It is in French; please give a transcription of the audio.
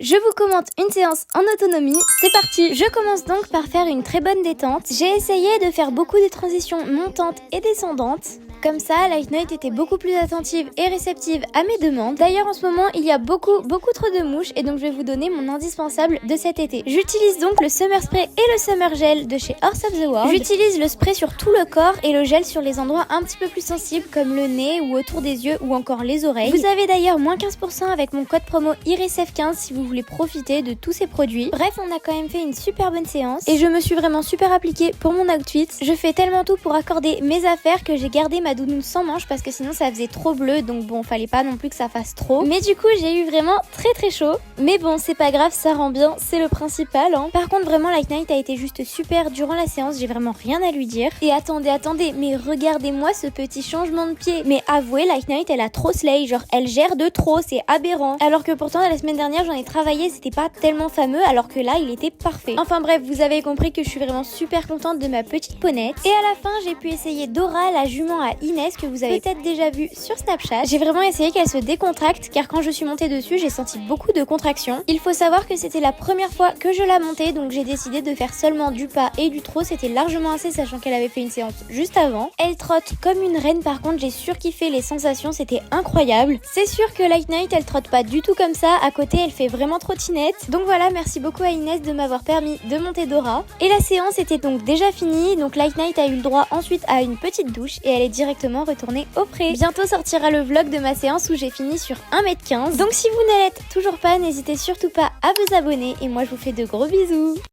Je vous commente une séance en autonomie, c'est parti. Je commence donc par faire une très bonne détente. J'ai essayé de faire beaucoup de transitions montantes et descendantes. Comme ça, Light Night était beaucoup plus attentive et réceptive à mes demandes. D'ailleurs, en ce moment, il y a beaucoup trop de mouches et donc je vais vous donner mon indispensable de cet été. J'utilise donc le Summer Spray et le Summer Gel de chez Horse of the World. J'utilise le spray sur tout le corps et le gel sur les endroits un petit peu plus sensibles comme le nez ou autour des yeux ou encore les oreilles. Vous avez d'ailleurs moins 15% avec mon code promo IRISF15 si vous voulez profiter de tous ces produits. Bref, on a quand même fait une super bonne séance et je me suis vraiment super appliquée pour mon outfit. Je fais tellement tout pour accorder mes affaires que j'ai gardé ma doudoune sans manches parce que sinon ça faisait trop bleu, donc bon, fallait pas non plus que ça fasse trop. Mais du coup, j'ai eu vraiment très chaud. Mais bon, c'est pas grave, ça rend bien, c'est le principal, hein. Par contre, vraiment, Light Night a été juste super durant la séance, j'ai vraiment rien à lui dire. Et attendez, mais regardez-moi ce petit changement de pied. Mais avouez, Light Night, elle a trop slay, genre elle gère de trop, c'est aberrant. Alors que pourtant, la semaine dernière, j'en ai travaillé, c'était pas tellement fameux, alors que là, il était parfait. Enfin bref, vous avez compris que je suis vraiment super contente de ma petite ponette. Et à la fin, j'ai pu essayer Dora, la jument à Inès, que vous avez peut-être déjà vu sur Snapchat. J'ai vraiment essayé qu'elle se décontracte, car quand je suis montée dessus, j'ai senti beaucoup de contractions. Il faut savoir que c'était la première fois que je la montais, donc j'ai décidé de faire seulement du pas et du trot. C'était largement assez, sachant qu'elle avait fait une séance juste avant. Elle trotte comme une reine, par contre, j'ai surkiffé les sensations, c'était incroyable. C'est sûr que Light Night, elle trotte pas du tout comme ça. À côté, elle fait vraiment trottinette. Donc voilà, merci beaucoup à Inès de m'avoir permis de monter Dora. Et la séance était donc déjà finie, donc Light Night a eu le droit ensuite à une petite douche et elle est directement retournée au frais. Bientôt sortira le vlog de ma séance où j'ai fini sur 1m15. Donc si vous n'êtes toujours pas, n'hésitez surtout pas à vous abonner et moi je vous fais de gros bisous.